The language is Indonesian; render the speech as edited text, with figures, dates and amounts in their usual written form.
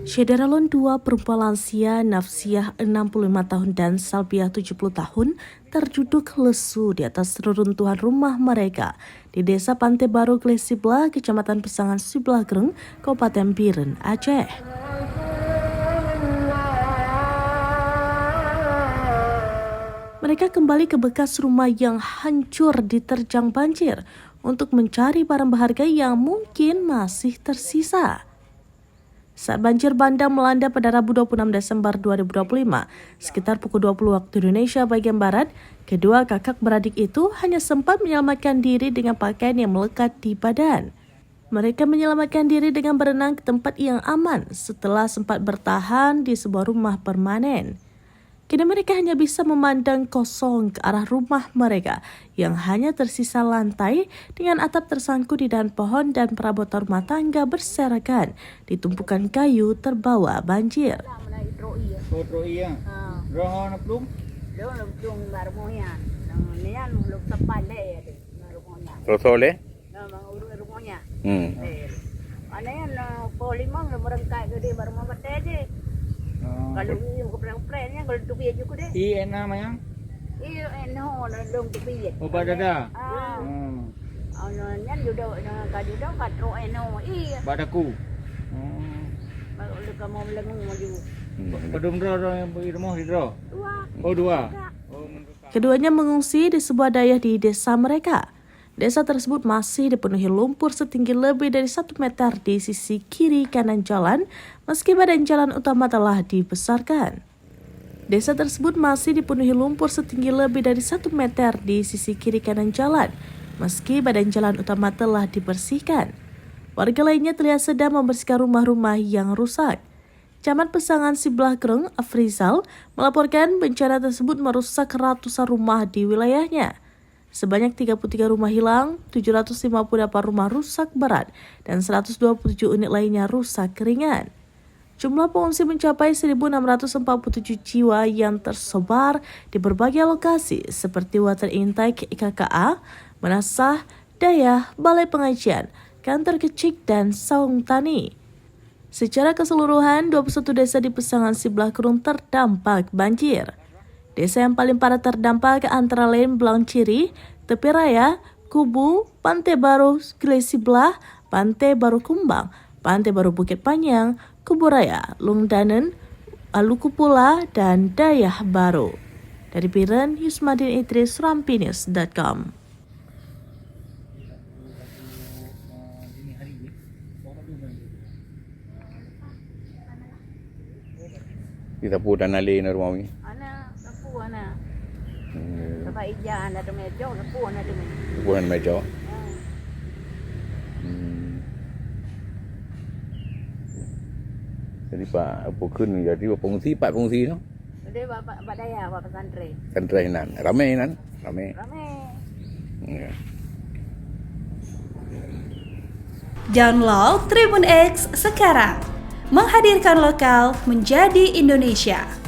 Syederalon 2 perempuan lansia Nafsiah 65 tahun dan Salbiah 70 tahun terjuduk lesu di atas reruntuhan rumah mereka di Desa Pantai Baru Glesiblah, Kecamatan Pesangan Siblagreng, Kabupaten Biren, Aceh. Mereka kembali ke bekas rumah yang hancur diterjang banjir untuk mencari barang berharga yang mungkin masih tersisa. Saat banjir bandang melanda pada Rabu 26 Desember 2025, sekitar pukul 20 waktu Indonesia bagian Barat, kedua kakak beradik itu hanya sempat menyelamatkan diri dengan pakaian yang melekat di badan. Mereka menyelamatkan diri dengan berenang ke tempat yang aman setelah sempat bertahan di sebuah rumah permanen. Kini mereka hanya bisa memandang kosong ke arah rumah mereka yang hanya tersisa lantai dengan atap tersangkut di dahan pohon dan perabotan rumah tangga berserakan di tumpukan kayu terbawa banjir. Kalau ini mau perang-perangnya kalau tu biar juga deh. Iya nama yang? Iya, no, dong tu biar. Oh badada. Nyan judo kadu do katro eno. Iya. Badaku. Kalau kamu melengung maju. Pedum dro yang rumah hidro. Dua. Oh dua. Keduanya mengungsi di sebuah daerah di desa mereka. Desa tersebut masih dipenuhi lumpur setinggi lebih dari 1 meter di sisi kiri kanan jalan, meski badan jalan utama telah dibesarkan. Desa tersebut masih dipenuhi lumpur setinggi lebih dari 1 meter di sisi kiri kanan jalan, meski badan jalan utama telah dibersihkan. Warga lainnya terlihat sedang membersihkan rumah-rumah yang rusak. Camat Pesangan Siblagreng, Afrizal, melaporkan bencana tersebut merusak ratusan rumah di wilayahnya. Sebanyak 33 rumah hilang, 758 rumah rusak berat, dan 127 unit lainnya rusak ringan. Jumlah pengungsi mencapai 1.647 jiwa yang tersebar di berbagai lokasi seperti Water Intake IKKA, Manasah, Dayah, Balai Pengajian, Kantor Kecik, dan Saung Tani. Secara keseluruhan, 21 desa di Pesangan Siblagreng terdampak banjir. Desa yang paling parah terdampak antara lain Belang Ciri, Tepi Raya, Kubu, Pantai Baru Glesiblah, Pantai Baru Kumbang, Pantai Baru Bukit Panjang, Kubu Raya, Lungdanen, Alukupula, dan Dayah Baru. Dari Biren, Yusmadin Idris, Rampinews.com. Kita pudan ali na rumah ni. Ana. Sebab ijan ada meja, sapu ada meja. Pudan meja. Jadi pak apa kun jadi pengungsi pak pengungsi no. Dia bapak daya, bapak santri. Santri nan. Ramai nan. Ramai. Ya. Download Tribun X sekarang. Menghadirkan lokal menjadi Indonesia.